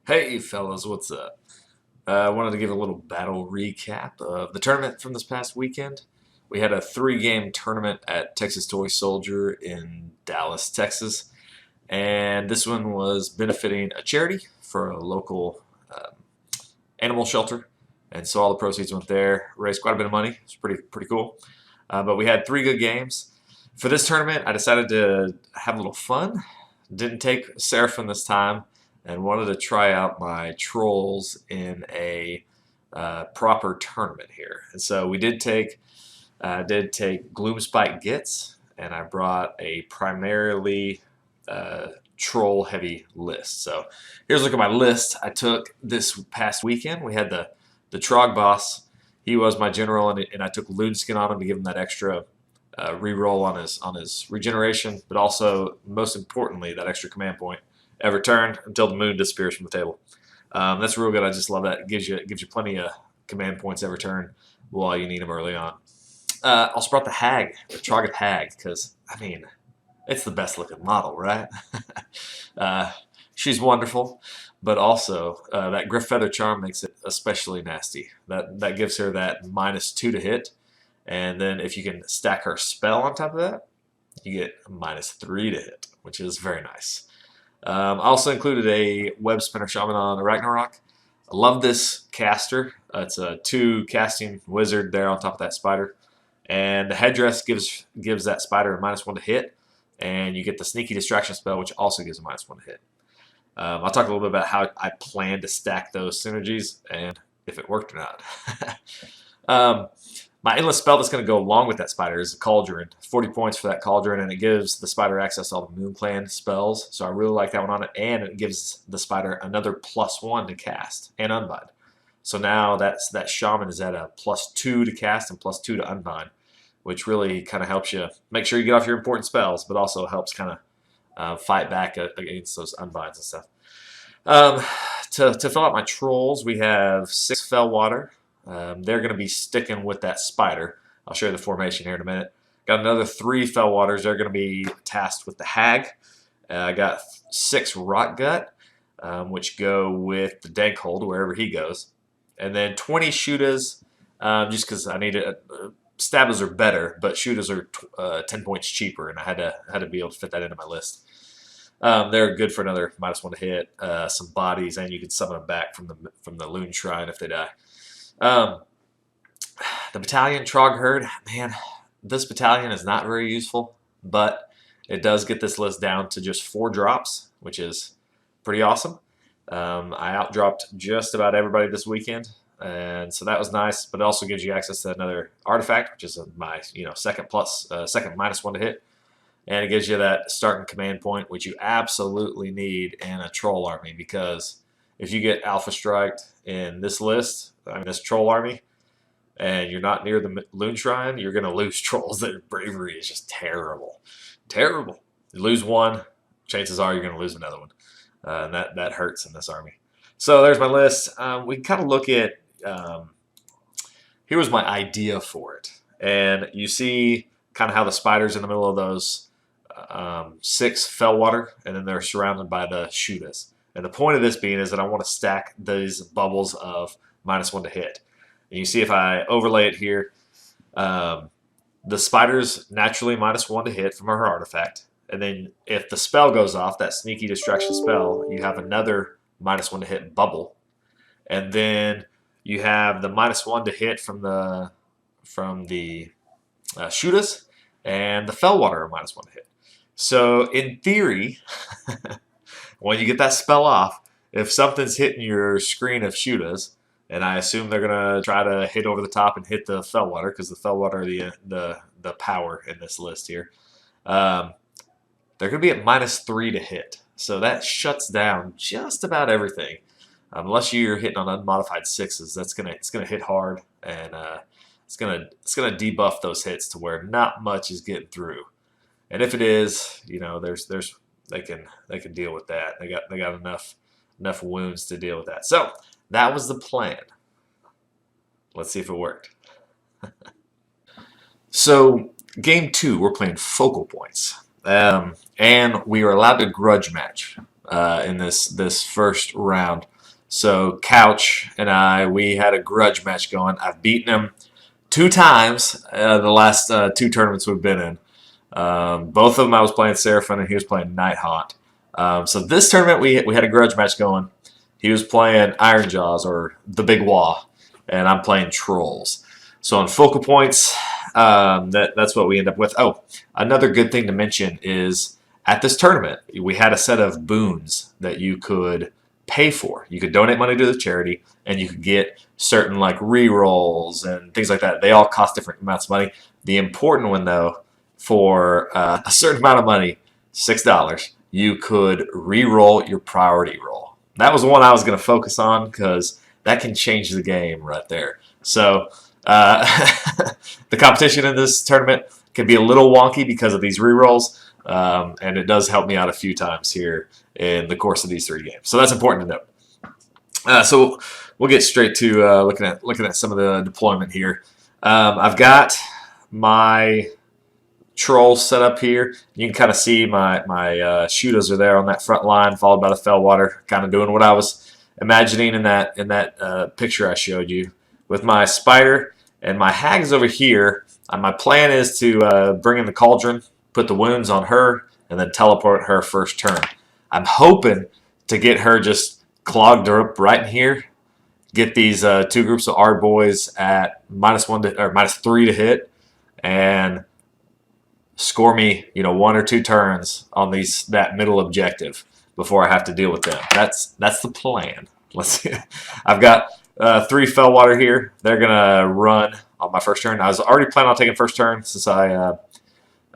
Hey fellas, what's up? I wanted to give a little battle recap of the tournament from this past weekend. We had a three-game tournament at Texas Toy Soldier in Dallas, Texas, and this one was benefiting a charity for a local animal shelter, and so all the proceeds went there. Raised quite a bit of money. It's pretty cool. But we had three good games. For this tournament, I decided to have a little fun. Didn't take Seraphim this time, and wanted to try out my trolls in a proper tournament here. And so we did take Gloomspite Gitz, and I brought a primarily troll heavy list. So here's a look at my list I took this past weekend. We had the Troggboss. He was my general, and I took Loonskin on him to give him that extra reroll on his regeneration, but also most importantly that extra command point every turn until the moon disappears from the table. That's real good. I just love that. It gives you plenty of command points every turn while you need them early on. Also brought the Hag, the Troggoth Hag, because I mean, it's the best looking model, right? She's wonderful, but also that Gryph-feather charm makes it especially nasty. That gives her that -2 to hit, and then if you can stack her spell on top of that, you get -3 to hit, which is very nice. I also included a Webspinner Shaman on Arachnarok. I love this caster. It's a 2 casting wizard there on top of that spider. And the Headdress gives that spider a -1 to hit, and you get the sneaky distraction spell, which also gives a -1 to hit. I'll talk a little bit about how I plan to stack those synergies and if it worked or not. My endless spell that's going to go along with that spider is a Cauldron. 40 points for that Cauldron, and it gives the spider access to all the Moon Clan spells, so I really like that one on it, and it gives the spider another +1 to cast and unbind. So now that Shaman is at a +2 to cast and +2 to unbind, which really kind of helps you make sure you get off your important spells, but also helps kind of fight back against those unbinds and stuff. To fill out my trolls, we have 6 Fellwater. They're going to be sticking with that spider. I'll show you the formation here in a minute. Got another 3 Fellwaters. They're going to be tasked with the Hag. I got 6 Rockgut, which go with the Dankhold wherever he goes. And then 20 Shootas, just because I need it. Stabbers are better, but Shootas are 10 points cheaper, and I had to be able to fit that into my list. They're good for another -1 to hit, some bodies, and you can summon them back from the Loon Shrine if they die. The battalion Troggerd, man, this battalion is not very useful, but it does get this list down to just 4 drops, which is pretty awesome. I outdropped just about everybody this weekend, and so that was nice. But it also gives you access to another artifact, which is my second -1 to hit, and it gives you that starting command point, which you absolutely need in a troll army, because if you get alpha striked in this list, I mean this troll army, and you're not near the Loon Shrine, you're going to lose trolls. Their bravery is just terrible. Terrible. You lose one, chances are you're going to lose another one. And that hurts in this army. So there's my list. We kind of look at, here was my idea for it. And you see kind of how the spider's in the middle of those 6 Fellwater, and then they're surrounded by the Shootas. And the point of this being is that I want to stack these bubbles of -1 to hit. And you see if I overlay it here, the spider's naturally -1 to hit from her artifact. And then if the spell goes off, that sneaky distraction spell, you have another -1 to hit bubble. And then you have the -1 to hit from the Shootas, and the Fellwater are -1 to hit. So in theory, when you get that spell off, if something's hitting your screen of Shootas, and I assume they're gonna try to hit over the top and hit the Fellwater, because the Fellwater are the power in this list here. They're gonna be at -3 to hit, so that shuts down just about everything. Unless you're hitting on unmodified 6s, it's gonna hit hard, and it's gonna debuff those hits to where not much is getting through. And if it is, they can deal with that. They got enough wounds to deal with that. So that was the plan. Let's see if it worked. So game 2, we're playing focal points, and we are allowed to grudge match. in this first round. So Couch and we had a grudge match going. I've beaten him 2 times the last 2 tournaments we've been in. Both of them I was playing Seraphim and he was playing Nighthaunt. So this tournament we had a grudge match going. He was playing Ironjaws or the Big Wagh, and I'm playing Trolls. So on focal points, that's what we end up with. Oh, another good thing to mention is at this tournament we had a set of boons that you could pay for. You could donate money to the charity, and you could get certain like re-rolls and things like that. They all cost different amounts of money. The important one though, for a certain amount of money, $6, you could re-roll your priority roll. That was the one I was going to focus on because that can change the game right there. So the competition in this tournament can be a little wonky because of these re-rolls, and it does help me out a few times here in the course of these 3 games. So that's important to note. So we'll get straight to looking at some of the deployment here. I've got my trolls set up here. You can kind of see my Shootas are there on that front line, followed by the Fellwater, kind of doing what I was imagining in that picture I showed you. With my Spider and my Hags over here, my plan is to bring in the Cauldron, put the wounds on her, and then teleport her first turn. I'm hoping to get her just clogged up right in here, get these 2 groups of Ard boys at -1 or -3 to hit, and score me, 1 or 2 turns on that middle objective before I have to deal with them. That's the plan. Let's see. I've got 3 Fellwater here. They're gonna run on my first turn. I was already planning on taking first turn since I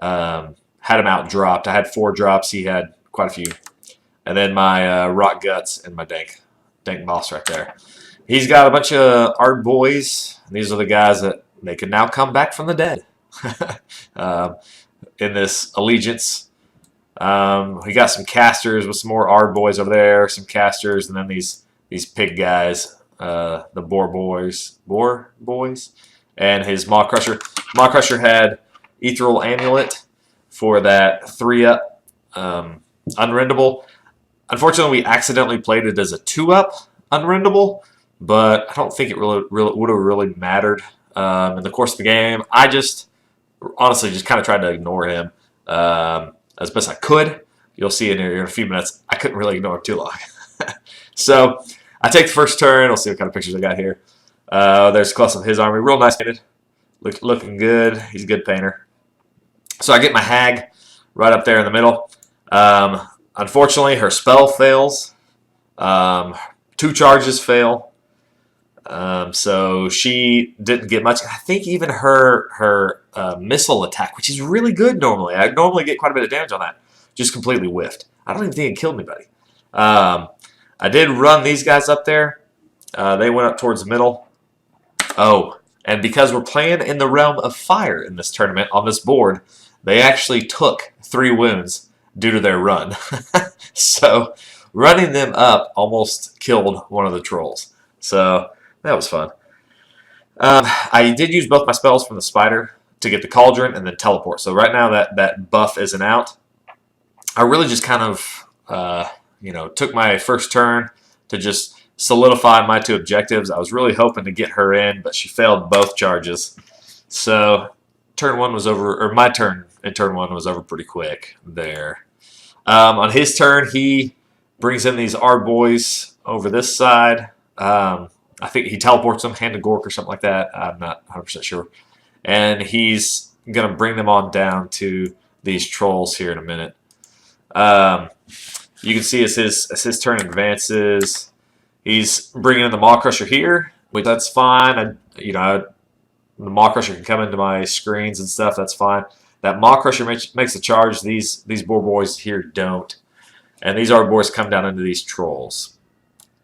had him out dropped. I had 4 drops. He had quite a few. And then my Rockguts and my Dank boss right there. He's got a bunch of Ard boys. These are the guys that they can now come back from the dead in this allegiance. We got some casters with some more Ard boys over there, some casters, and then these pig guys, the Boar boys, and his Maw Crusher. Maw Crusher had Ethereal Amulet for that 3-up unrendable. Unfortunately, we accidentally played it as a 2-up unrendable, but I don't think it really would have really mattered in the course of the game. I honestly just kind of tried to ignore him as best I could. You'll see in a few minutes. I couldn't really ignore him too long. So I take the first turn. We'll see what kind of pictures I got here. There's a close of his army. Real nice painted. Looking good. He's a good painter. So I get my Hag right up there in the middle. Unfortunately, her spell fails. 2 charges fail. So she didn't get much. I think even her missile attack, which is really good normally. I normally get quite a bit of damage on that. Just completely whiffed. I don't even think it killed anybody. I did run these guys up there. They went up towards the middle. Oh, and because we're playing in the realm of fire in this tournament on this board, they actually took 3 wounds due to their run. So running them up almost killed one of the trolls. So that was fun. I did use both my spells from the Spider to get the Cauldron and then teleport. So right now that buff isn't out. I really just kind of took my first turn to just solidify my 2 objectives. I was really hoping to get her in, but she failed both charges. So turn 1 was over, or my turn in turn 1 was over pretty quick there. On his turn, he brings in these Ard boys over this side. I think he teleports them, Hand of Gork or something like that. I'm not 100% sure. And he's going to bring them on down to these trolls here in a minute. You can see as his turn advances, he's bringing in the Maw Crusher here, which that's fine. The Maw Crusher can come into my screens and stuff. That's fine. That Maw Crusher makes a charge. These Boar boys here don't, and these Ard boys come down into these trolls,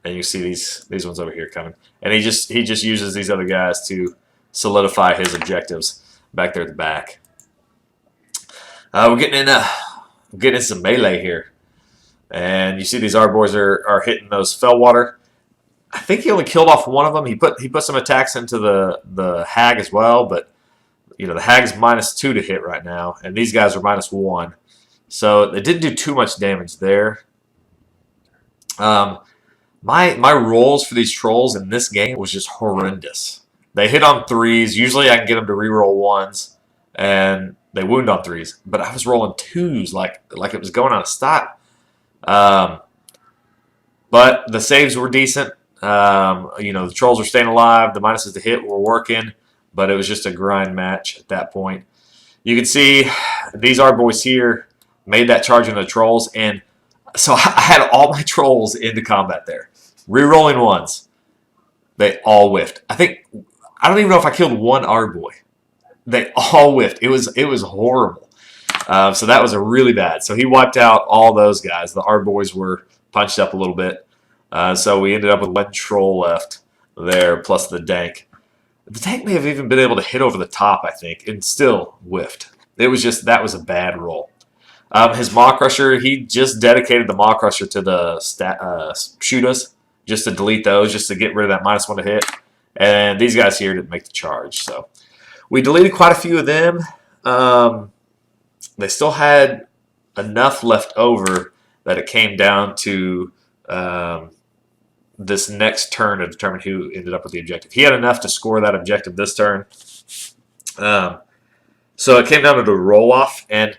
and you see these ones over here coming. And he just uses these other guys to solidify his objectives back there at the back. We're getting in some melee here. And you see these Ard boys are hitting those Fellwater. I think he only killed off one of them. He put some attacks into the Hag as well, but the Hag's -2 to hit right now, and these guys are -1. So they didn't do too much damage there. Um, my rolls for these trolls in this game was just horrendous. They hit on threes. Usually I can get them to reroll ones, and they wound on threes. But I was rolling twos like it was going out of style. Um, but the saves were decent. The trolls were staying alive. The minuses to hit were working, but it was just a grind match at that point. You can see these our boys here made that charge into the trolls, and so I had all my trolls into combat there. Rerolling ones. They all whiffed. I don't even know if I killed one Arboy. They all whiffed. It was horrible. So that was a really bad. So he wiped out all those guys. The Arboys were punched up a little bit. So we ended up with one troll left there, plus the Dank. The Dank may have even been able to hit over the top, I think, and still whiffed. That was a bad roll. His Maw Crusher, he just dedicated the Maw Crusher to the Shootas, just to delete those, just to get rid of that -1 to hit. And these guys here didn't make the charge. So we deleted quite a few of them. They still had enough left over that it came down to this next turn to determine who ended up with the objective. He had enough to score that objective this turn. So it came down to the roll-off, and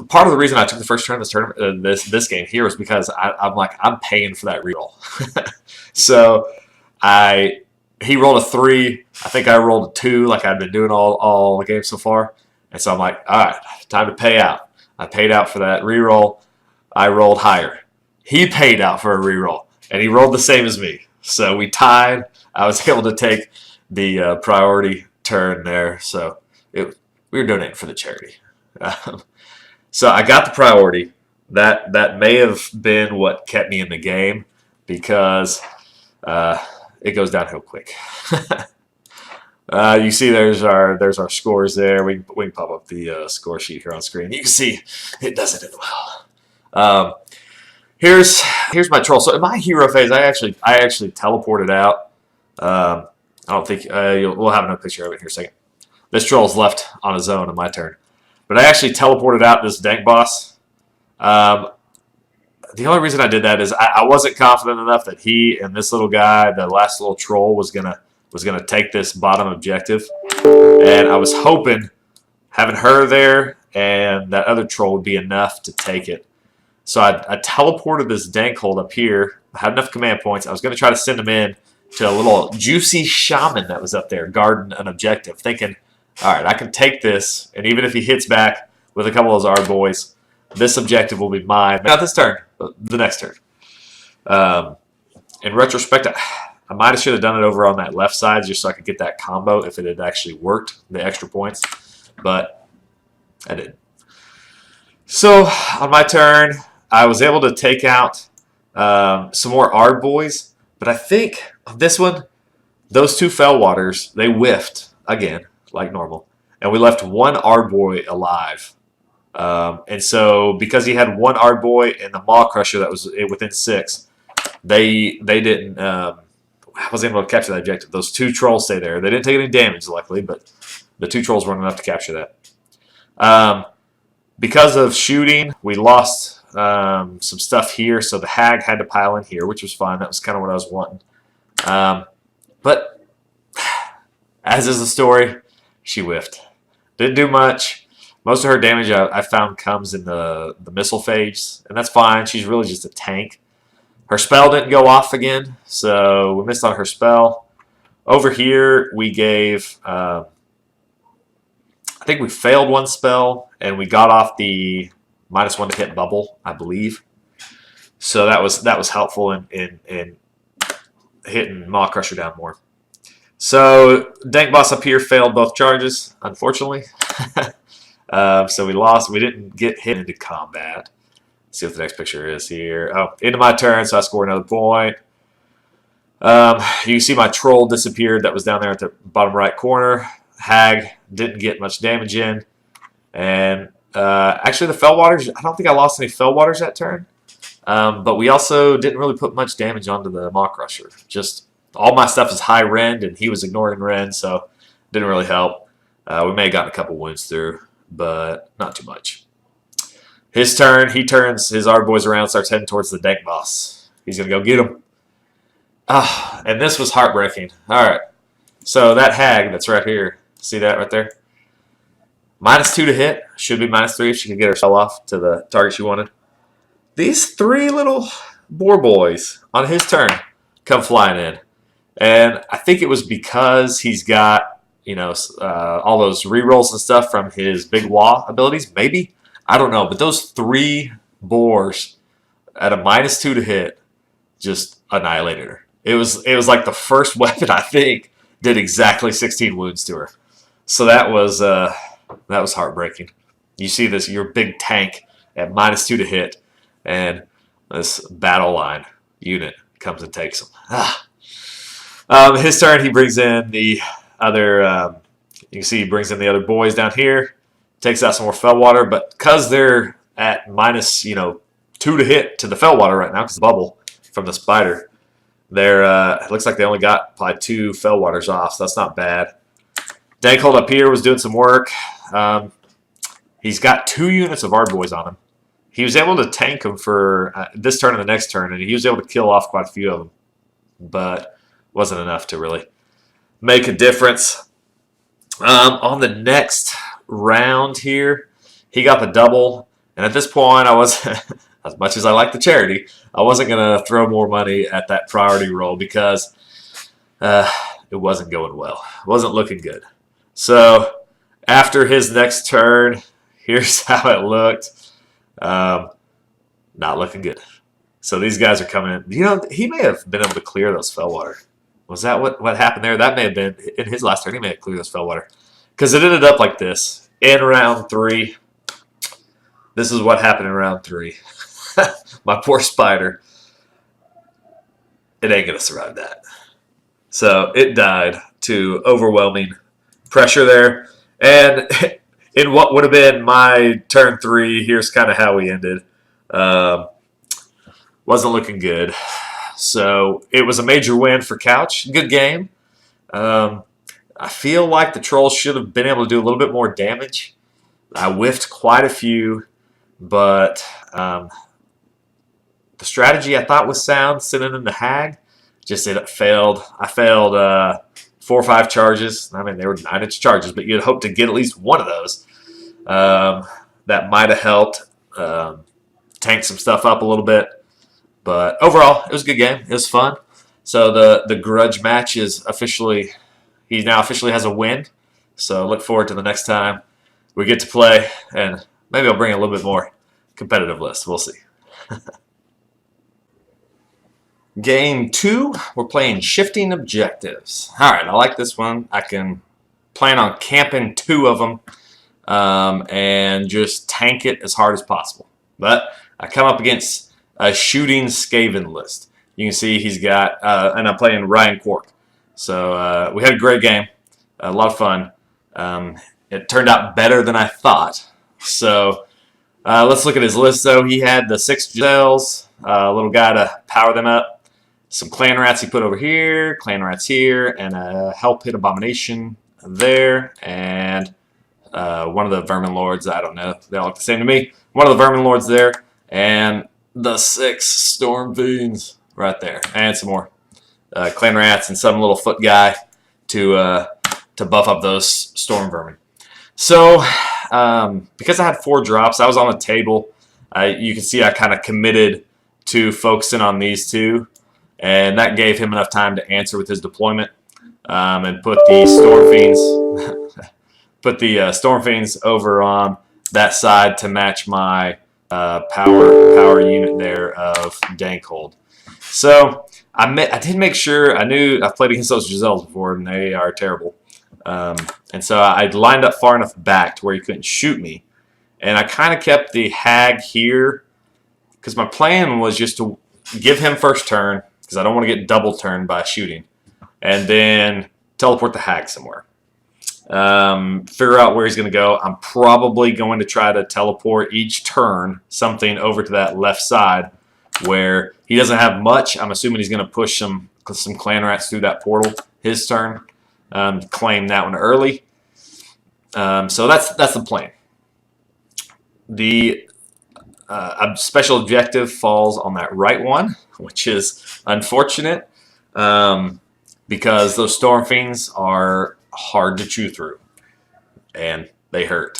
part of the reason I took the first turn of this tournament, this game here, was because I'm paying for that reroll. So he rolled a 3. I think I rolled a 2, like I'd been doing all the games so far. And so I'm like, all right, time to pay out. I paid out for that reroll. I rolled higher. He paid out for a reroll, and he rolled the same as me. So we tied. I was able to take the priority turn there. So we were donating for the charity. So I got the priority. That may have been what kept me in the game, because it goes downhill quick. You see, there's our scores there. We can pop up the score sheet here on screen. You can see it doesn't end well. Here's my troll. So in my hero phase, I actually teleported out. I don't think we'll have another picture of it here in a second. This troll's left on his own in my turn. But I actually teleported out this Dank boss. The only reason I did that is I wasn't confident enough that he and this little guy, the last little troll, was gonna take this bottom objective. And I was hoping having her there and that other troll would be enough to take it. So I teleported this Dankhold up here. I had enough command points. I was going to try to send him in to a little juicy Shaman that was up there guarding an objective, thinking, all right, I can take this, and even if he hits back with a couple of those Arboys, this objective will be mine. Not this turn, but the next turn. In retrospect, I might have should have done it over on that left side just so I could get that combo if it had actually worked, the extra points. But I didn't. So on my turn, I was able to take out some more Arboys, but I think on this one, those 2 Fellwaters, they whiffed again, like normal, and we left one Arboy alive. And so because he had one Arboy and the Maw Crusher that was within 6, they didn't. I was able to capture that objective. Those 2 trolls stay there. They didn't take any damage, luckily, but the 2 trolls weren't enough to capture that. Because of shooting, we lost some stuff here, so the hag had to pile in here, which was fine. That was kind of what I was wanting. But as is the story, she whiffed. Didn't do much. Most of her damage I found comes in the missile phase, and that's fine. She's really just a tank. Her spell didn't go off again, so we missed on her spell. Over here, we gave... I think we failed one spell, and we got off the -1 to hit bubble, I believe. So that was helpful in hitting Maw Crusher down more. So Dank Boss up here failed both charges, unfortunately. So we lost. We didn't get hit into combat. Let's see what the next picture is here. Oh, into my turn, so I scored another point. You can see my troll disappeared. That was down there at the bottom right corner. Hag didn't get much damage in. And actually the Fellwaters, I don't think I lost any Fellwaters that turn. But we also didn't really put much damage onto the Maw Crusher. Just all my stuff is high rend, and he was ignoring rend, so didn't really help. We may have gotten a couple wounds through, but not too much. His turn, he turns his Ard boys around, starts heading towards the Dankboss. He's going to go get him. Ah, and this was heartbreaking. All right. So that hag that's right here, see that right there? -2 to hit. Should be -3 if she can get her spell off to the target she wanted. These 3 little boar boys on his turn come flying in. And I think it was because he's got, you know, all those rerolls and stuff from his big Wagh abilities. Maybe. I don't know. But those 3 boars at a -2 to hit just annihilated her. It was like the first weapon, I think, did exactly 16 wounds to her. So that was heartbreaking. You see this, your big tank at -2 to hit, and this battle line unit comes and takes him. His turn, he brings in the other, you can see he brings in the other boys down here, takes out some more Fellwater, but because they're at -2 to hit to the Fellwater right now, because the bubble from the spider, they're, it looks like they only got probably 2 Fellwaters off, so that's not bad. Dankhold up here was doing some work. He's got 2 units of Ard boys on him. He was able to tank them for this turn and the next turn, and he was able to kill off quite a few of them, but wasn't enough to really make a difference. On the next round here, he got the double, and at this point, I was, as much as I like the charity, I wasn't going to throw more money at that priority roll because it wasn't going well. It wasn't looking good. So after his next turn, here's how it looked. Not looking good. So these guys are coming in. You know, he may have been able to clear those Fellwater. Was that what happened there? That may have been in his last turn. He may have cleared those Fellwater. Because it ended up like this. In round 3, this is what happened in round 3. My poor spider. It ain't going to survive that. So it died to overwhelming pressure there. And in what would have been my turn 3, here's kind of how we ended. Wasn't looking good. So it was a major win for Couch. Good game. I feel like the trolls should have been able to do a little bit more damage. I whiffed quite a few, but the strategy I thought was sound, sending in the hag, just it failed. I failed 4 or 5 charges. I mean, they were 9-inch charges, but you'd hope to get at least one of those. That might have helped tank some stuff up a little bit. But overall, it was a good game. It was fun. So the grudge match is officially, he now officially has a win. So look forward to the next time we get to play, and maybe I'll bring a little bit more competitive list. We'll see. Game 2, we're playing Shifting Objectives. All right, I like this one. I can plan on camping 2 of them and just tank it as hard as possible. But I come up against a shooting Skaven list. You can see he's got, and I'm playing Ryan Quirk. So we had a great game, a lot of fun. It turned out better than I thought. So let's look at his list, though. He had the 6 Giselles, a little guy to power them up. Some clan rats he put over here, clan rats here, and a hell pit abomination there, and one of the vermin lords. I don't know, they all look the same to me. One of the vermin lords there, and the 6 storm fiends right there, and some more clan rats and some little foot guy to buff up those storm vermin. So because I had 4 drops, I was on the table. You can see I kind of committed to focusing on these 2. And that gave him enough time to answer with his deployment and put the storm fiends over on that side to match my power unit there of Dankhold. So I did make sure, I knew I've played against those Giselles before and they are terrible. And so I lined up far enough back to where he couldn't shoot me. And I kind of kept the hag here because my plan was just to give him first turn, because I don't want to get double turned by shooting, and then teleport the hag somewhere. Figure out where he's going to go. I'm probably going to try to teleport each turn something over to that left side where he doesn't have much. I'm assuming he's going to push some clan rats through that portal his turn, claim that one early. So that's the plan. The a special objective falls on that right one, which is unfortunate because those Storm Fiends are hard to chew through, and they hurt.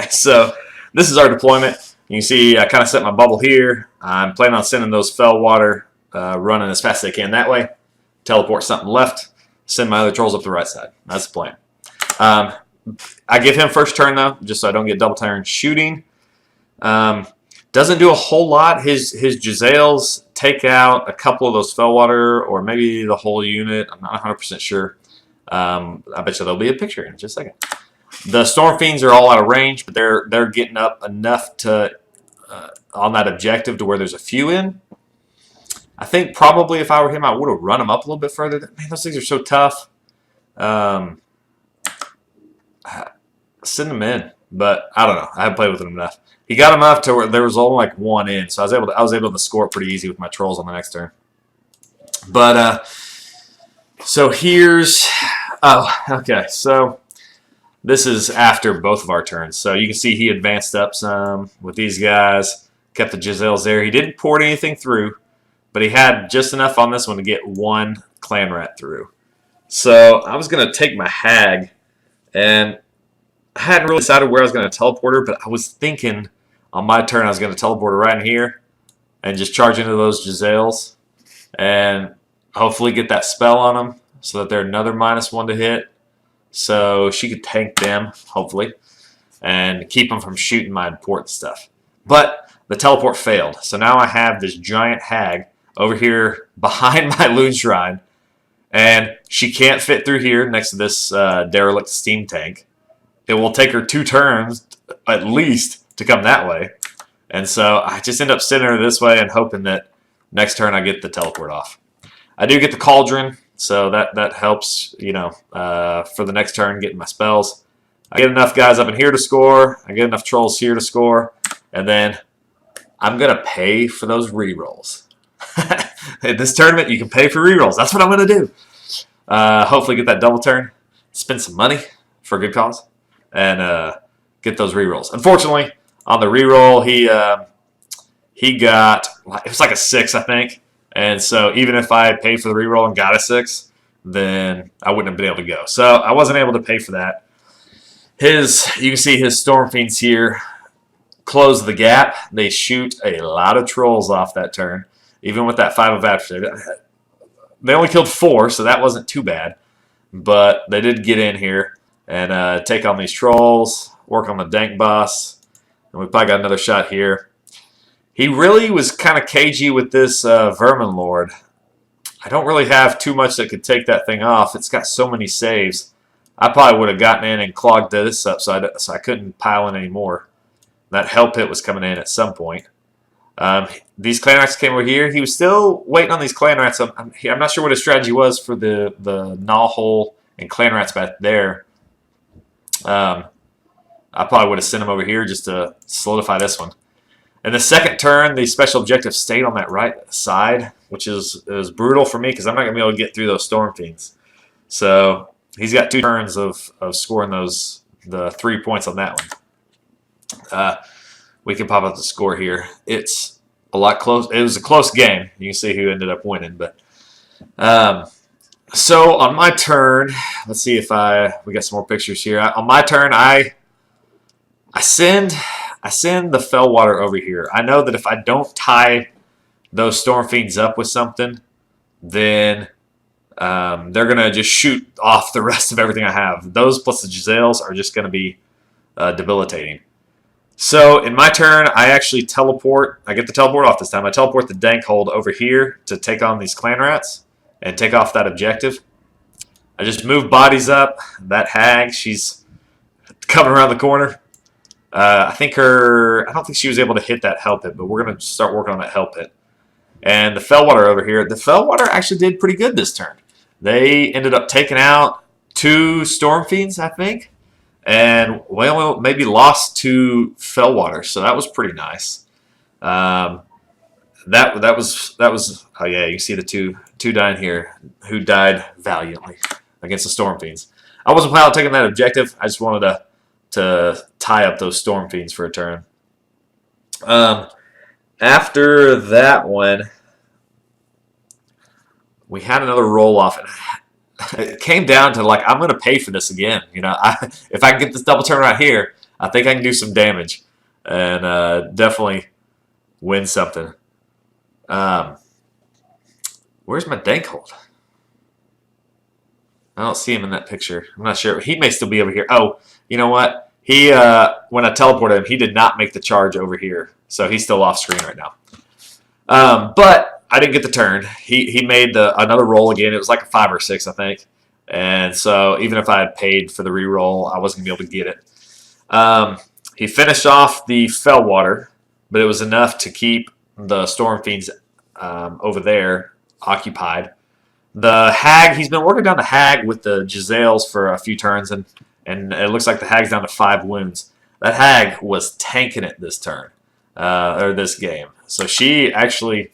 So this is our deployment. You can see I kind of set my bubble here. I'm planning on sending those Fellwater running as fast as they can that way. Teleport something left. Send my other trolls up the right side. That's the plan. I give him first turn, though, just so I don't get double turn shooting. Doesn't do a whole lot. His Jezzails take out a couple of those Fellwater, or maybe the whole unit. I'm not 100% sure. I bet you there'll be a picture in just a second. The Storm Fiends are all out of range, but they're getting up enough to on that objective to where there's a few in. I think probably if I were him, I would have run them up a little bit further. Man, those things are so tough. Send them in, but I don't know. I haven't played with them enough. He got him up to where there was only like one in, so I was able to score it pretty easy with my trolls on the next turn. But so here's okay. So this is after both of our turns. So you can see he advanced up some with these guys, kept the Jezzails there. He didn't port anything through, but he had just enough on this one to get one clan rat through. So I was gonna take my hag, and I hadn't really decided where I was going to teleport her, but I was thinking on my turn I was going to teleport her right in here and just charge into those Jezzails and hopefully get that spell on them so that they're another -1 to hit, so she could tank them, hopefully, and keep them from shooting my important stuff. But the teleport failed, so now I have this giant hag over here behind my Loon Shrine, and she can't fit through here next to this derelict steam tank. It will take her 2 turns, at least, to come that way. And so I just end up sending her this way and hoping that next turn I get the teleport off. I do get the Cauldron, so that helps, you know, for the next turn getting my spells. I get enough guys up in here to score. I get enough trolls here to score. And then I'm going to pay for those rerolls. In this tournament, you can pay for rerolls. That's what I'm going to do. Hopefully get that double turn, spend some money for a good cause, and get those rerolls. Unfortunately, on the reroll, he got, it was like a 6, I think. And so even if I paid for the reroll and got a 6, then I wouldn't have been able to go. So I wasn't able to pay for that. You can see his Storm Fiends here close the gap. They shoot a lot of trolls off that turn, even with that 5 of adversary. They only killed 4, so that wasn't too bad. But they did get in here and take on these trolls, work on the Dank boss, and we probably got another shot here. He really was kind of cagey with this Vermin Lord. I don't really have too much that could take that thing off. It's got so many saves. I probably would have gotten in and clogged this up so I couldn't pile in anymore. That hell pit was coming in at some point. These clan rats came over here. He was still waiting on these clan rats. I'm not sure what his strategy was for the gnaw hole and clan rats back there. I probably would have sent him over here just to solidify this one. In the second turn, the special objective stayed on that right side, which is brutal for me because I'm not going to be able to get through those Storm Fiends. So he's got 2 turns of scoring the 3 points on that one. We can pop up the score here. It's a lot close. It was a close game. You can see who ended up winning. But so on my turn, let's see if we got some more pictures here. On my turn, I send the Fellwater over here. I know that if I don't tie those Storm Fiends up with something, then they're going to just shoot off the rest of everything I have. Those plus the Jezzails are just going to be debilitating. So in my turn, I actually teleport. I get the teleport off this time. I teleport the Dankhold over here to take on these clan rats and take off that objective. I just move bodies up. That hag, she's coming around the corner. I don't think she was able to hit that hell pit, but we're going to start working on that hell pit. And the Fellwater over here, the Fellwater actually did pretty good this turn. They ended up taking out 2 Storm Fiends, I think. And well, maybe lost 2 Fellwater, so that was pretty nice. That was oh yeah, you see the two dying here who died valiantly against the Storm Fiends. I wasn't planning on taking that objective. I just wanted to tie up those Storm Fiends for a turn. after that one, we had another roll off, and it came down to like I'm going to pay for this again. You know, if I can get this double turn right here, I think I can do some damage and definitely win something. Where's my Dankhold? I don't see him in that picture. I'm not sure. He may still be over here. Oh, you know what? He when I teleported him, he did not make the charge over here, so he's still off screen right now. But I didn't get the turn. He made another roll again. It was like a 5 or 6, I think. And so even if I had paid for the reroll, I wasn't going to be able to get it. He finished off the Fellwater, but it was enough to keep the Storm Fiends over there occupied. The Hag, he's been working down the Hag with the Giselles for a few turns, and it looks like the Hag's down to 5 wounds. That Hag was tanking it this turn, or this game. So she actually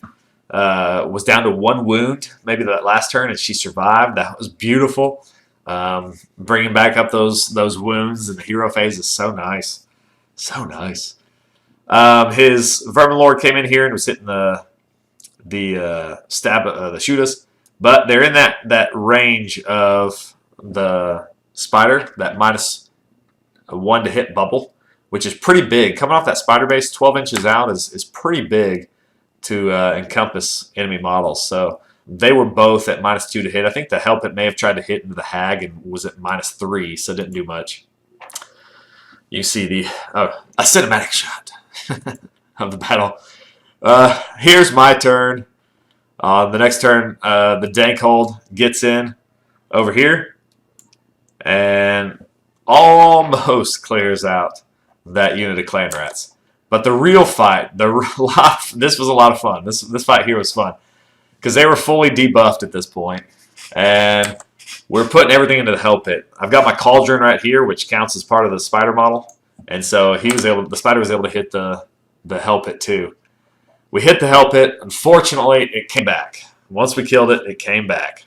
was down to 1 wound, maybe that last turn, and she survived. That was beautiful. Bringing back up those wounds in the hero phase is so nice. So nice. His Vermin Lord came in here and was hitting the Shootas. But they're in that range of the Spider, that -1 to hit bubble, which is pretty big. Coming off that Spider base, 12 inches out is pretty big to encompass enemy models. So they were both at -2 to hit. I think the Help It may have tried to hit into the Hag and was at -3, so it didn't do much. You see a cinematic shot of the battle. Here's my turn. The next turn, the Dankhold gets in over here and almost clears out that unit of clan rats. But the real fight, this was a lot of fun. This fight here was fun because they were fully debuffed at this point, and we're putting everything into the Hell Pit. I've got my Cauldron right here, which counts as part of the Spider model, and so the Spider was able to hit the Hell Pit too. We hit the Hell Pit. Unfortunately, it came back. Once we killed it, it came back.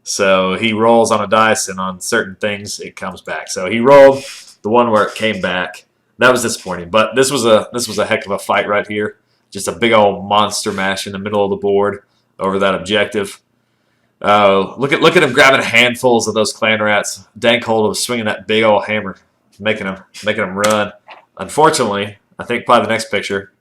So he rolls on a dice, and on certain things, it comes back. So he rolled the one where it came back. That was disappointing, but this was a heck of a fight right here. Just a big old monster mash in the middle of the board over that objective. Look at him grabbing handfuls of those clan rats. Dankhold was swinging that big old hammer, making him run. Unfortunately, I think probably the next picture.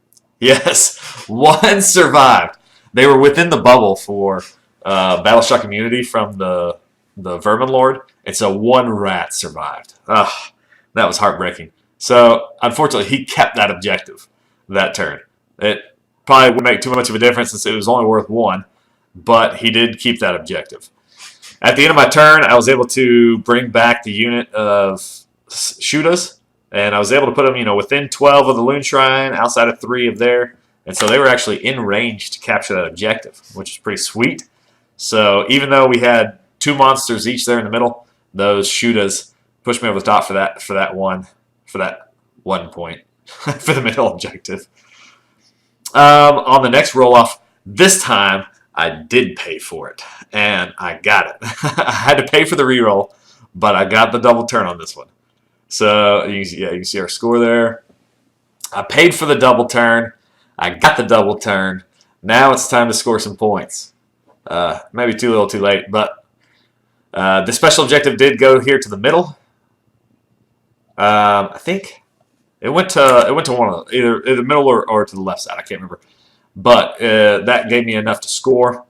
Yes, 1 survived. They were within the bubble for Battleshock immunity from the Vermin Lord, and so 1 rat survived. Ugh, that was heartbreaking. So, unfortunately, he kept that objective that turn. It probably wouldn't make too much of a difference since it was only worth 1, but he did keep that objective. At the end of my turn, I was able to bring back the unit of Shootas, and I was able to put them, within 12 of the Loon Shrine, outside of 3 of there. And so they were actually in range to capture that objective, which is pretty sweet. So even though we had 2 monsters each there in the middle, those Shootas pushed me over the top for that one point for the middle objective. On the next roll-off, this time I did pay for it, and I got it. I had to pay for the reroll, but I got the double turn on this one. So, you can see our score there. I paid for the double turn. I got the double turn. Now it's time to score some points. Maybe too little too late, but the special objective did go here to the middle. I think it went to one of either the middle or to the left side. I can't remember. But that gave me enough to score.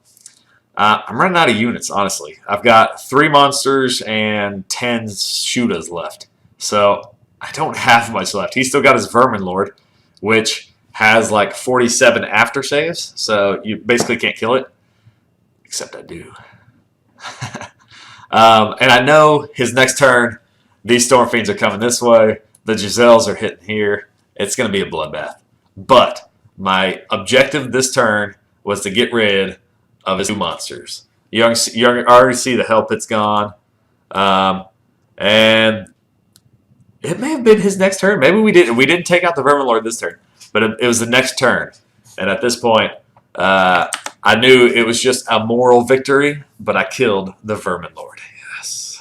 I'm running out of units, honestly. I've got 3 monsters and 10 Shootas left. So I don't have much left. He's still got his Vermin Lord, which has like 47 after saves, so you basically can't kill it. Except I do. And I know his next turn, these Storm Fiends are coming this way. The Giselles are hitting here. It's going to be a bloodbath. But my objective this turn was to get rid of his 2 monsters. You already see the Hell Pit's gone. And it may have been his next turn. Maybe we didn't take out the Vermin Lord this turn, but it was the next turn. And at this point, I knew it was just a moral victory, but I killed the Vermin Lord. Yes,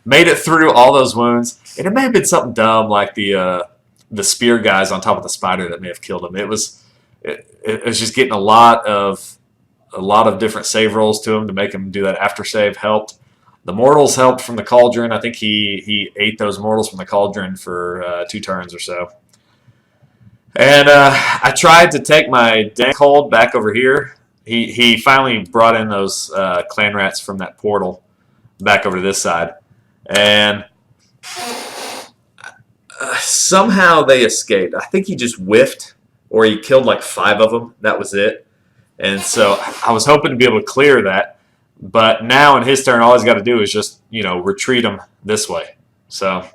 made it through all those wounds, and it may have been something dumb like the spear guys on top of the spider that may have killed him. It it was just getting a lot of different save rolls to him to make him do that after save helped. The mortals helped from the cauldron. I think he ate those mortals from the cauldron for 2 turns or so. And I tried to take my Dankhold back over here. He finally brought in those clan rats from that portal back over to this side. And somehow they escaped. I think he just whiffed, or he killed like 5 of them. That was it. And so I was hoping to be able to clear that. But now in his turn, all he's got to do is just, retreat him this way. So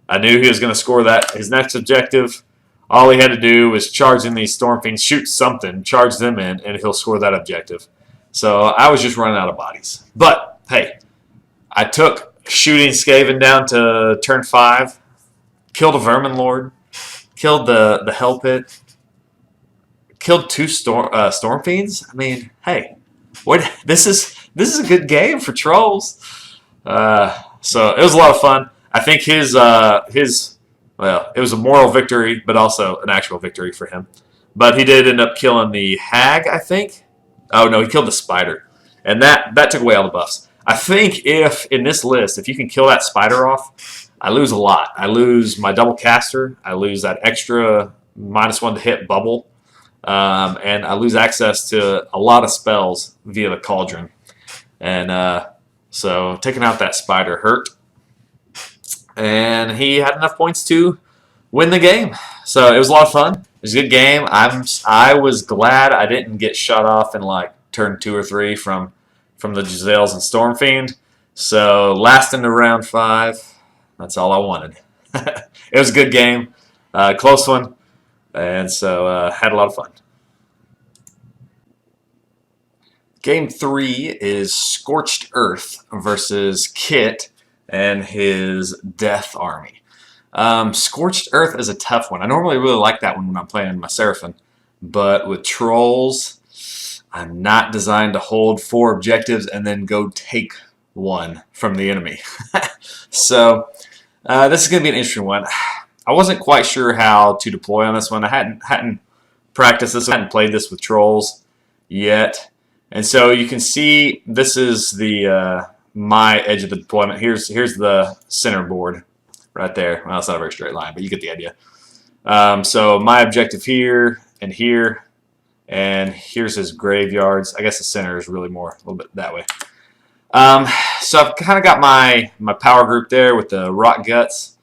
I knew he was going to score that. His next objective, all he had to do was charge in these Stormfiends, shoot something, charge them in, and he'll score that objective. So I was just running out of bodies. But, hey, I took shooting Skaven down to turn 5, killed a Vermin Lord, killed the Hell Pit, killed 2 Stormfiends. I mean, hey, this is a good game for trolls. So it was a lot of fun. I think well, it was a moral victory, but also an actual victory for him. But he did end up killing the hag, I think. Oh no, he killed the spider, and that took away all the buffs. I think in this list, if you can kill that spider off, I lose a lot. I lose my double caster. I lose that extra -1 to hit bubble. And I lose access to a lot of spells via the cauldron. And so taking out that spider hurt. And he had enough points to win the game. So it was a lot of fun. It was a good game. I was glad I didn't get shot off in like turn 2 or 3 from the Giselles and Stormfiend. So lasting to round 5, that's all I wanted. It was a good game. Close one. And so had a lot of fun. Game 3 is Scorched Earth versus Kit and his Death Army. Scorched Earth is a tough one. I normally really like that one when I'm playing my Seraphim. But with Trolls, I'm not designed to hold 4 objectives and then go take 1 from the enemy. So this is going to be an interesting one. I wasn't quite sure how to deploy on this one. I hadn't practiced this. I hadn't played this with Trolls yet. And so you can see this is the my edge of the deployment. Here's the center board right there. Well, it's not a very straight line, but you get the idea. So my objective here, and here's his graveyards. I guess the center is really more a little bit that way. So I've kind of got my power group there with the Rockguts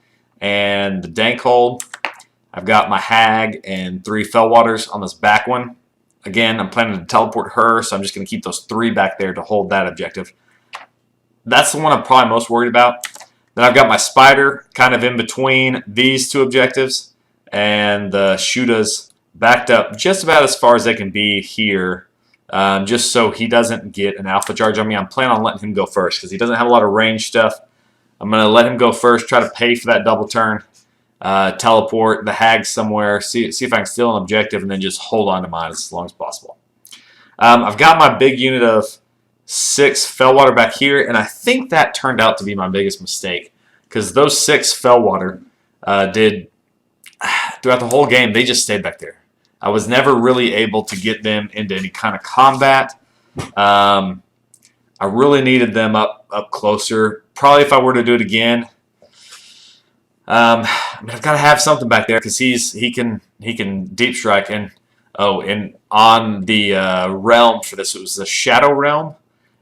and the Dankhold. I've got my Hag and 3 Fellwaters on this back one. Again, I'm planning to teleport her, so I'm just going to keep those 3 back there to hold that objective. That's the one I'm probably most worried about. Then I've got my Spider kind of in between these 2 objectives, and the Shootas backed up just about as far as they can be here, just so he doesn't get an alpha charge on me. I'm planning on letting him go first because he doesn't have a lot of range stuff. I'm going to let him go first, try to pay for that double turn, teleport the Hag somewhere, see if I can steal an objective, and then just hold on to mine as long as possible. I've got my big unit of 6 Fellwater back here, and I think that turned out to be my biggest mistake because those 6 Fellwater did, throughout the whole game, they just stayed back there. I was never really able to get them into any kind of combat. I really needed them up closer. Probably if I were to do it again, I mean, I've got to have something back there because he can deep strike. And on the realm for this, it was the Shadow Realm,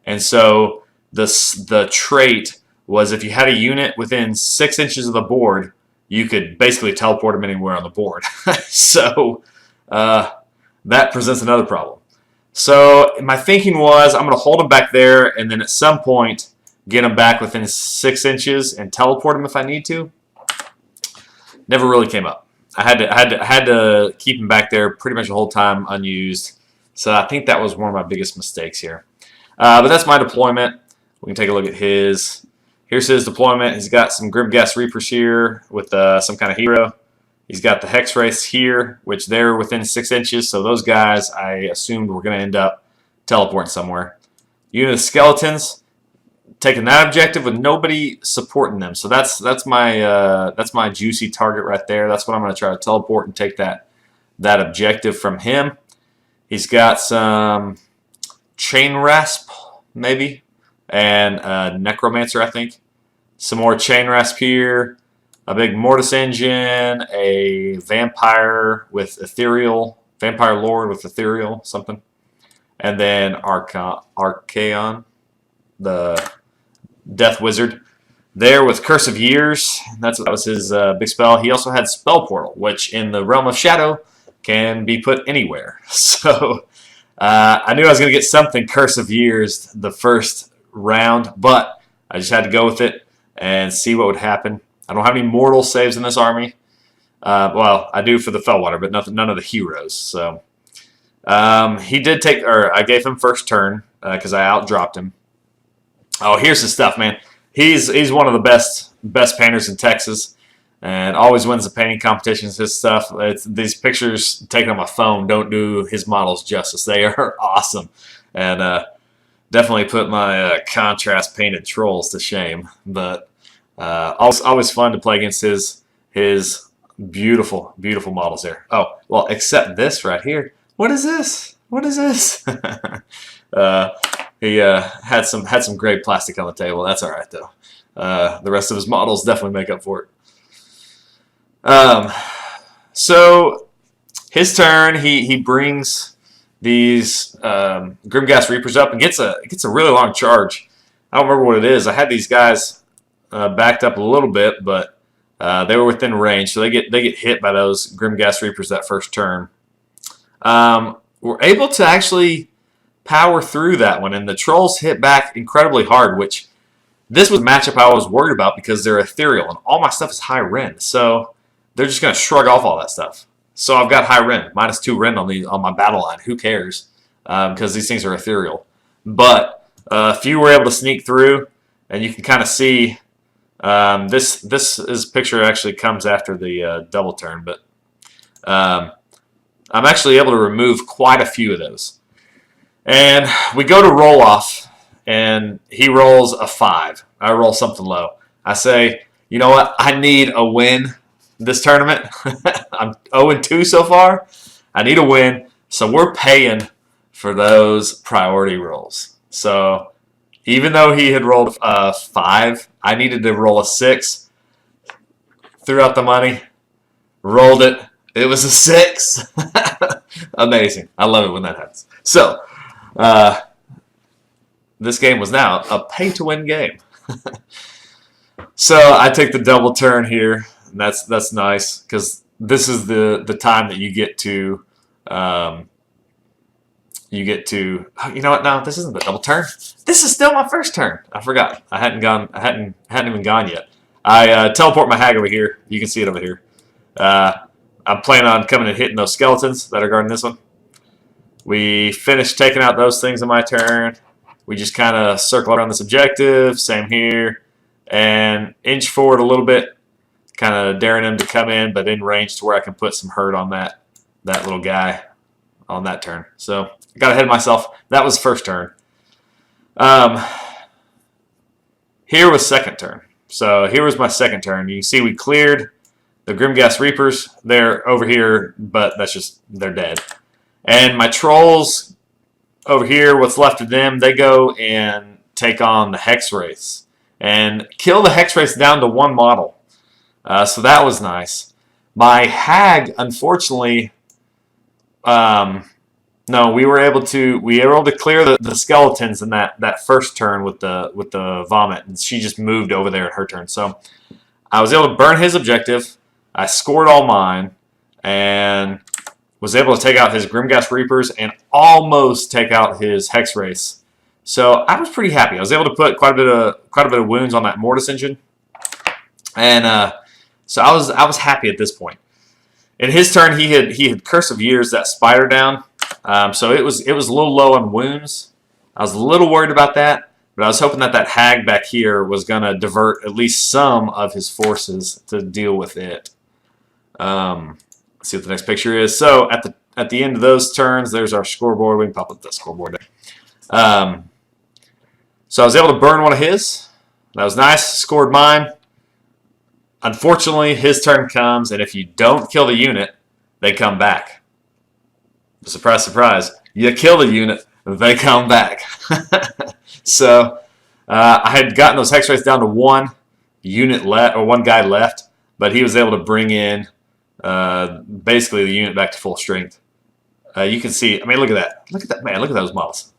and so the trait was if you had a unit within 6 inches of the board, you could basically teleport them anywhere on the board. So that presents another problem. So my thinking was I'm going to hold them back there, and then at some point get them back within 6 inches and teleport them if I need to. Never really came up. I had to keep him back there pretty much the whole time unused. So I think that was one of my biggest mistakes here. But that's my deployment. We can take a look at his. Here's his deployment. He's got some Grimghast Reapers here with some kind of hero. He's got the Hex Wraiths here, which they're within 6 inches. So those guys, I assumed were going to end up teleporting somewhere. Unit of Skeletons. Taking that objective with nobody supporting them, so that's my juicy target right there. That's what I'm going to try to teleport and take that objective from him. He's got some Chain Rasp, maybe, and Necromancer, I think. Some more Chain Rasp here, a big Mortis Engine, a Vampire with Ethereal, Vampire Lord with Ethereal, something. And then Archaon, the Death Wizard. There with Curse of Years, that was his big spell. He also had Spell Portal, which in the Realm of Shadow can be put anywhere. So I knew I was going to get something Curse of Years the first round, but I just had to go with it and see what would happen. I don't have any mortal saves in this army. Well, I do for the Fellwater, but none of the heroes. So he did take, or I gave him first turn because I outdropped him. Oh, here's his stuff, man. He's one of the best painters in Texas, and always wins the painting competitions. His stuff, these pictures taken on my phone don't do his models justice. They are awesome, and definitely put my contrast painted trolls to shame. But always fun to play against his beautiful models there. Oh, well, except this right here. What is this? What is this? He had some great plastic on the table. That's all right though. The rest of his models definitely make up for it. So his turn, he brings these Grimghast Reapers up and gets a really long charge. I don't remember what it is. I had these guys backed up a little bit, but they were within range, so they get hit by those Grimghast Reapers that first turn. We're able to actually power through that one, and the trolls hit back incredibly hard, which this was a matchup I was worried about because they're ethereal, and all my stuff is high rend, so they're just going to shrug off all that stuff. So I've got high rend, -2 rend on my battle line. Who cares? Because these things are ethereal. But a few were able to sneak through, and you can kind of see this picture actually comes after the double turn, but I'm actually able to remove quite a few of those. And we go to roll off, and he rolls a 5. I roll something low. I say, you know what? I need a win this tournament. I'm 0-2 so far. I need a win, so we're paying for those priority rolls. So even though he had rolled a 5, I needed to roll a 6. Threw out the money, rolled it. It was a 6. Amazing. I love it when that happens. So this game was now a pay-to-win game. So I take the double turn here. And that's nice because this is the time that you get to oh, you know what? No, this isn't the double turn. This is still my first turn. I forgot. I hadn't even gone yet. I teleport my hag over here. You can see it over here. I'm planning on coming and hitting those skeletons that are guarding this one. We finished taking out those things in my turn. We just kind of circle around this objective. Same here. And inch forward a little bit. Kind of daring him to come in, but in range to where I can put some hurt on that little guy on that turn. So I got ahead of myself. That was first turn. Here was second turn. So here was my second turn. You can see we cleared the Grimghast Reapers. They're over here, but that's just, they're dead. And my trolls over here, what's left of them, they go and take on the Hex Wraiths and kill the Hex Wraiths down to 1 model. So that was nice. My hag, unfortunately, no, we were able to clear the skeletons in that first turn with the vomit, and she just moved over there at her turn. So I was able to burn his objective. I scored all mine, and was able to take out his Grimghast Reapers and almost take out his Hex Wraiths. So I was pretty happy. I was able to put quite a bit of wounds on that Mortis Engine, and so I was happy at this point. In his turn, he had Curse of Years that spider down, so it was a little low on wounds. I was a little worried about that, but I was hoping that hag back here was going to divert at least some of his forces to deal with it. Let's see what the next picture is. So at the end of those turns, there's our scoreboard. We can pop up the scoreboard there. So I was able to burn one of his. That was nice. Scored mine. Unfortunately, his turn comes, and if you don't kill the unit, they come back. Surprise, surprise. You kill the unit, they come back. So I had gotten those hex rates down to one unit left, or one guy left, but he was able to bring in basically the unit back to full strength. You can see, I mean, look at that. Look at that, man. Look at those models.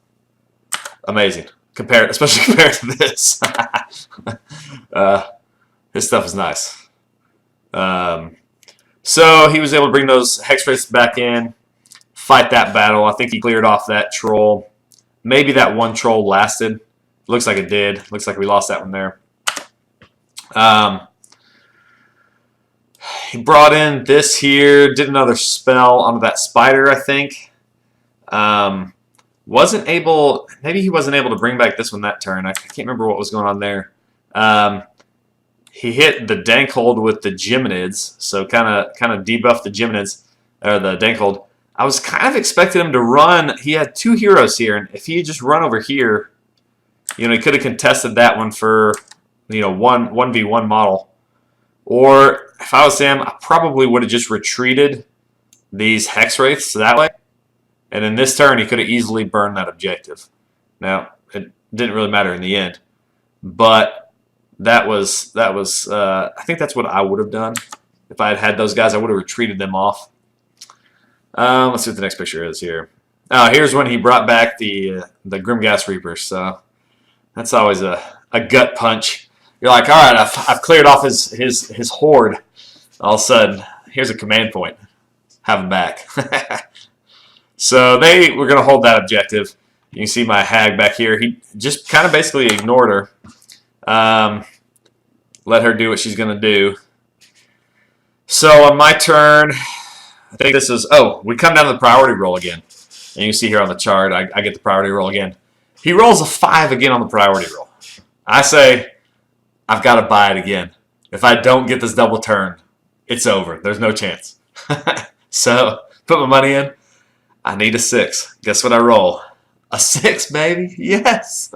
Amazing. Especially compared to this. His stuff is nice. So he was able to bring those hex rates back in, fight that battle. I think he cleared off that troll. Maybe that one troll lasted. Looks like it did. Looks like we lost that one there. He brought in this here, did another spell onto that spider, I think. Wasn't able, maybe he wasn't able to bring back this one that turn. I can't remember what was going on there. He hit the Dankhold with the Geminids, so kind of debuffed the Geminids, or the Dankhold. I was kind of expecting him to run. He had two heroes here, and if he had just run over here, you know, he could have contested that one for, you know, 1v1 model. Or if I was him, I probably would have just retreated these hex wraiths that way. And in this turn, he could have easily burned that objective. Now, it didn't really matter in the end. But that was I think that's what I would have done. If I had had those guys, I would have retreated them off. Let's see what the next picture is here. Here's when he brought back the Grimghast Reapers. So that's always a gut punch. You're like, all right, I've cleared off his horde. All of a sudden, here's a command point. Have him back. So they were going to hold that objective. You can see my hag back here. He just kind of basically ignored her. Let her do what she's going to do. So on my turn, I think this is, we come down to the priority roll again. And you see here on the chart, I get the priority roll again. He rolls a 5 again on the priority roll. I say, I've got to buy it again. If I don't get this double turn, it's over. There's no chance. So, put my money in. I need a 6. Guess what I roll? A 6, baby. Yes.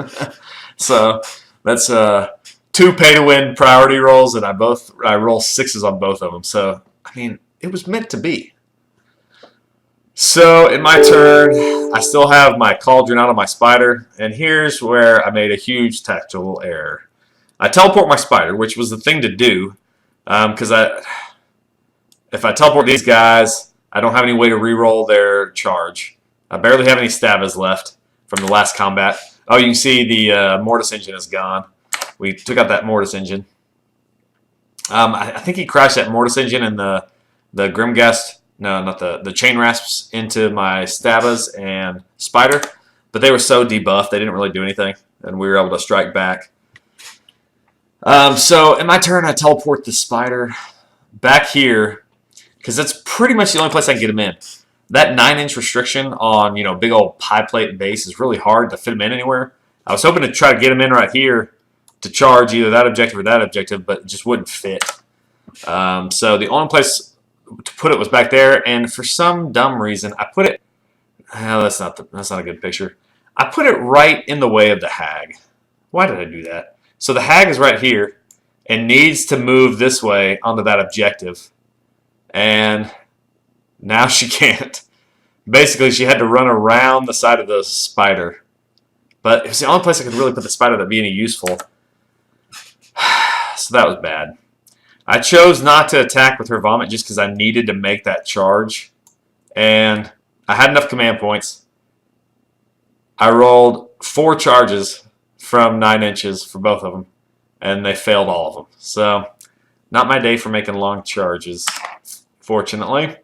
So, that's 2 pay-to-win priority rolls, and I roll 6s on both of them. So, I mean, it was meant to be. So, in my turn, I still have my cauldron out on my spider, and here's where I made a huge tactical error. I teleport my spider, which was the thing to do, because if I teleport these guys, I don't have any way to reroll their charge. I barely have any stabas left from the last combat. Oh, you can see the Mortis engine is gone. We took out that Mortis engine. I think he crashed that Mortis engine and the Grimghast, no, not the Chain Rasps into my stabas and spider, but they were so debuffed they didn't really do anything, and we were able to strike back. So in my turn, I teleport the spider back here, because that's pretty much the only place I can get him in. That 9-inch restriction on, you know, big old pie plate base is really hard to fit him in anywhere. I was hoping to try to get him in right here to charge either that objective or that objective, but it just wouldn't fit. So the only place to put it was back there, and for some dumb reason, I put it. That's not a good picture. I put it right in the way of the hag. Why did I do that? So the hag is right here and needs to move this way onto that objective. And now she can't. Basically, she had to run around the side of the spider. But it was the only place I could really put the spider that'd be any useful. So that was bad. I chose not to attack with her vomit just because I needed to make that charge. And I had enough command points. I rolled 4 charges from 9 inches for both of them. And they failed all of them. So, not my day for making long charges, fortunately.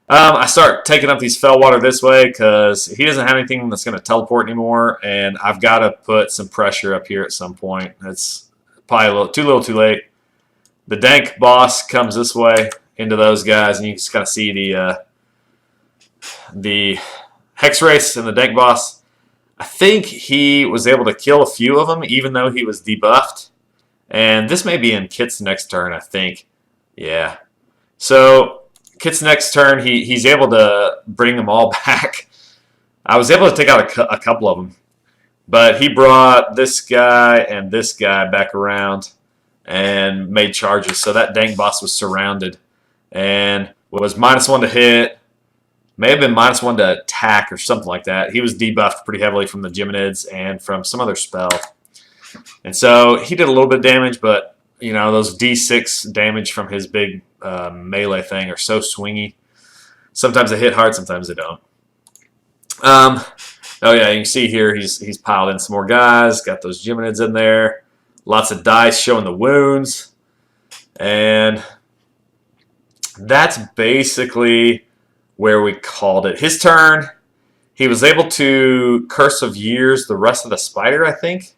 I start taking up these Fellwater this way because he doesn't have anything that's going to teleport anymore, and I've got to put some pressure up here at some point. It's probably too little too late. The Dank boss comes this way into those guys, and you just kind of see the Hex Race and the Dank boss. I think he was able to kill a few of them, even though he was debuffed. And this may be in Kit's next turn, I think. Yeah. So, Kit's next turn, he's able to bring them all back. I was able to take out a couple of them. But he brought this guy and this guy back around and made charges. So that Dank boss was surrounded and was -1 to hit, May have been -1 to attack or something like that. He was debuffed pretty heavily from the Geminids and from some other spell. And so he did a little bit of damage, but, you know, those D6 damage from his big melee thing are so swingy. Sometimes they hit hard, sometimes they don't. Oh yeah, you can see here he's piled in some more guys. Got those Geminids in there. Lots of dice showing the wounds. And that's basically where we called it. His turn, he was able to Curse of Years the rest of the spider, I think.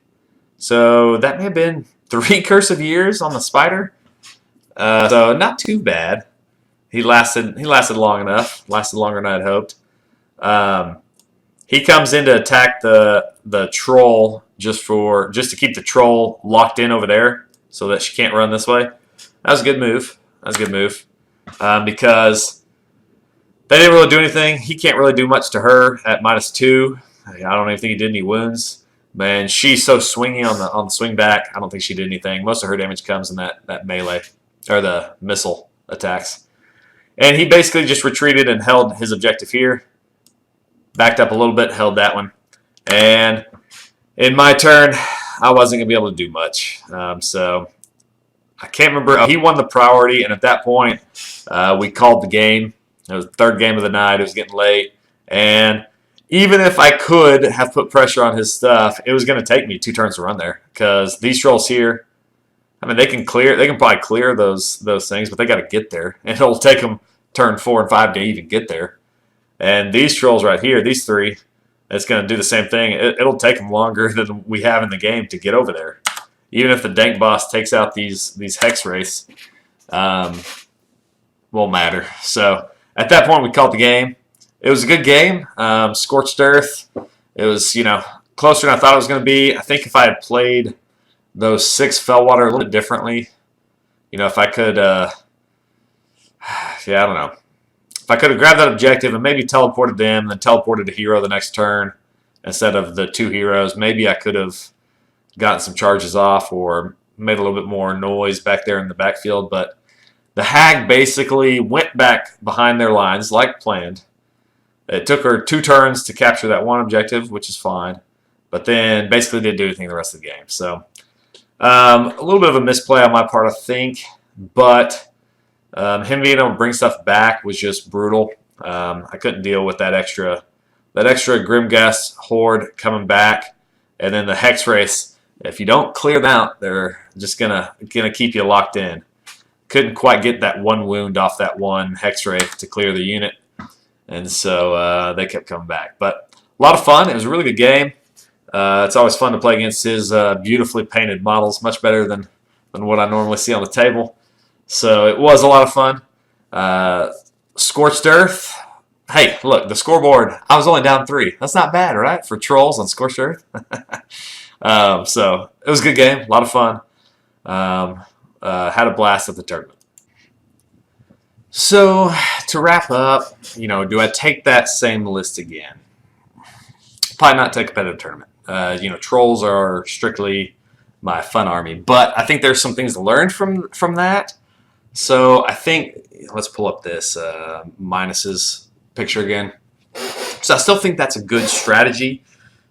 So that may have been 3 Curse of Years on the spider. So not too bad. He lasted long enough. Lasted longer than I'd hoped. He comes in to attack the troll just to keep the troll locked in over there so that she can't run this way. That was a good move. Because they didn't really do anything. He can't really do much to her at -2. I don't even think he did any wounds. Man, she's so swingy on the swing back. I don't think she did anything. Most of her damage comes in that melee or the missile attacks. And he basically just retreated and held his objective here. Backed up a little bit, held that one. And in my turn, I wasn't going to be able to do much. So I can't remember. Oh, he won the priority, and at that point, we called the game. It was the 3rd game of the night. It was getting late. And even if I could have put pressure on his stuff, it was going to take me 2 turns to run there. Because these trolls here, I mean, they can probably clear those things, but they got to get there. And it'll take them turn 4 and 5 to even get there. And these trolls right here, these 3, it's going to do the same thing. It'll take them longer than we have in the game to get over there. Even if the Dank boss takes out these Hex Wraiths, won't matter. So at that point, we called the game. It was a good game. Scorched Earth. It was, you know, closer than I thought it was going to be. I think if I had played those 6 Fellwater a little bit differently, you know, if I could, yeah, I don't know. If I could have grabbed that objective and maybe teleported them and then teleported a hero the next turn instead of the 2 heroes, maybe I could have gotten some charges off or made a little bit more noise back there in the backfield. But the Hag basically went back behind their lines like planned. It took her 2 turns to capture that 1 objective, which is fine. But then basically didn't do anything the rest of the game. So a little bit of a misplay on my part, I think. But him being able to bring stuff back was just brutal. I couldn't deal with that extra Grimghast horde coming back. And then the Hex Wraiths, if you don't clear them out, they're just gonna keep you locked in. Couldn't quite get that 1 wound off that 1 Hex Wraith to clear the unit. And so they kept coming back. But a lot of fun. It was a really good game. It's always fun to play against his beautifully painted models. Much better than what I normally see on the table. So it was a lot of fun. Scorched Earth. Hey, look, the scoreboard. I was only down 3. That's not bad, right? For trolls on Scorched Earth. So it was a good game. A lot of fun. Had a blast at the tournament. So to wrap up, you know, do I take that same list again? Probably not to a competitive tournament. You know, trolls are strictly my fun army, but I think there's some things to learn from that. So I think, let's pull up this minuses picture again. So I still think that's a good strategy,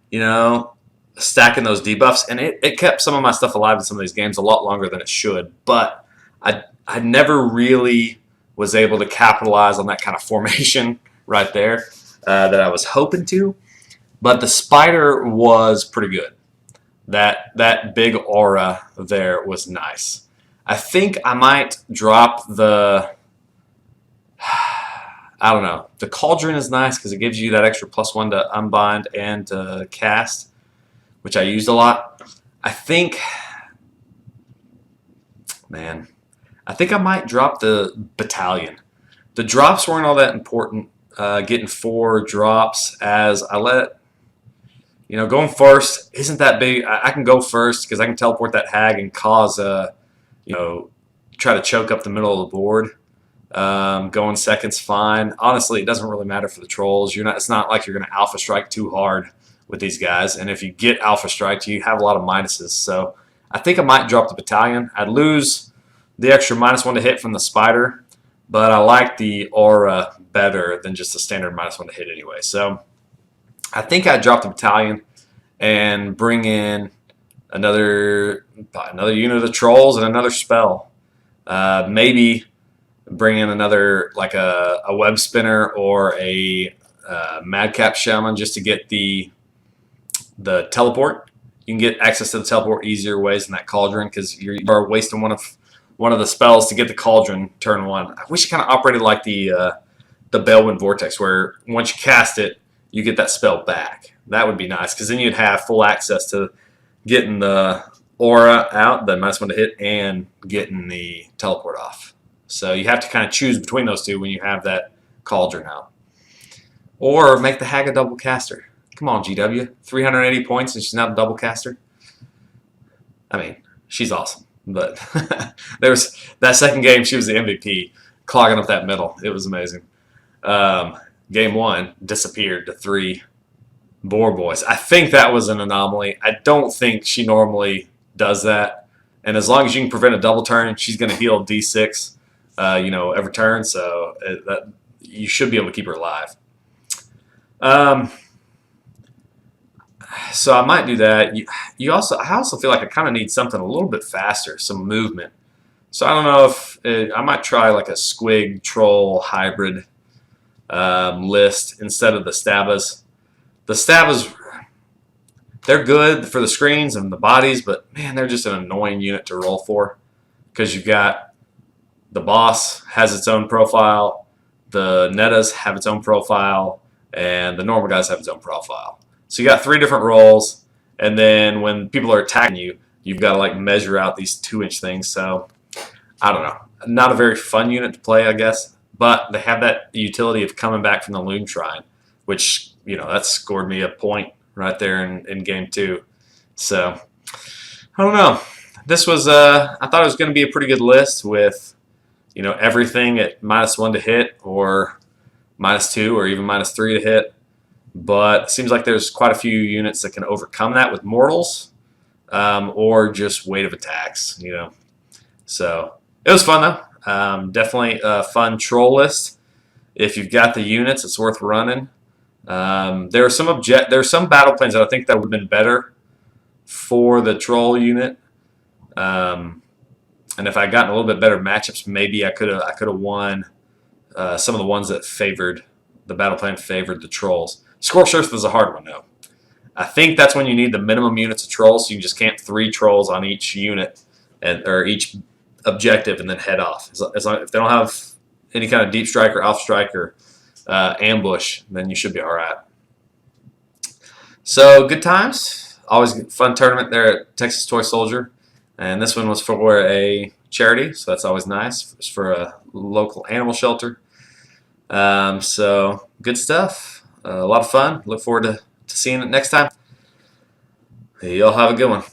you know, stacking those debuffs. And it kept some of my stuff alive in some of these games a lot longer than it should. But I never really was able to capitalize on that kind of formation right there that I was hoping to. But the spider was pretty good. That big aura there was nice. I think I might drop the, I don't know. The Cauldron is nice because it gives you that extra +1 to unbind and to cast, which I used a lot. I think, man, I think I might drop the Battalion. The drops weren't all that important. Getting 4 drops as I let, you know, going first isn't that big. I can go first because I can teleport that Hag and cause you know, try to choke up the middle of the board. Going second's fine. Honestly, it doesn't really matter for the trolls. It's not like you're going to alpha strike too hard with these guys. And if you get alpha striked, you have a lot of minuses. So I think I might drop the Battalion. I'd lose the extra -1 to hit from the spider, but I like the aura better than just the standard -1 to hit anyway. So I think I dropped the battalion and bring in another unit of trolls and another spell. Maybe bring in another, like a Webspinner or a Madcap Shaman, just to get the teleport. You can get access to the teleport easier ways than that cauldron, because you are wasting one of the spells to get the cauldron turn 1. I wish it kind of operated like the Balewind Vortex, where once you cast it, you get that spell back. That would be nice, because then you'd have full access to getting the aura out, the -1 to hit, and getting the teleport off. So you have to kind of choose between those two when you have that cauldron out. Or make the hag a double caster. Come on, GW. 380 points and she's not a double caster. I mean, she's awesome. But there's that second game, she was the MVP, clogging up that middle. It was amazing. Game 1 disappeared to 3 boar boys. I think that was an anomaly. I don't think she normally does that. And as long as you can prevent a double turn, she's going to heal D6, every turn. So you should be able to keep her alive. So I might do that. I also feel like I kind of need something a little bit faster, some movement. So I don't know if I might try like a squig troll hybrid list instead of the Stabas. The Stabas, they're good for the screens and the bodies, but man, they're just an annoying unit to roll for, because you've got the boss has its own profile, the Nettas have its own profile, and the normal guys have its own profile. So you got 3 different rolls, and then when people are attacking you, you've got to like measure out these 2-inch things. So I don't know. Not a very fun unit to play, I guess, but they have that utility of coming back from the Loon Shrine, which, that scored me a point right there in game 2. So I don't know. This was I thought it was going to be a pretty good list with everything at -1 to hit, or -2, or even -3 to hit. But it seems like there's quite a few units that can overcome that with mortals, or just weight of attacks, So it was fun, though. Definitely a fun troll list. If you've got the units, it's worth running. There are some battle plans that I think that would have been better for the troll unit. And if I got a little bit better matchups, maybe I could have won some of the ones that the battle plan favored the trolls. Scorched Earth was a hard one, though. I think that's when you need the minimum units of trolls, so you just camp 3 trolls on each unit or each objective and then head off. If they don't have any kind of deep strike or off strike or ambush, then you should be all right. So good times. Always fun tournament there at Texas Toy Soldier. And this one was for a charity, so that's always nice. It's for a local animal shelter. So good stuff. A lot of fun. Look forward to seeing it next time. Y'all have a good one.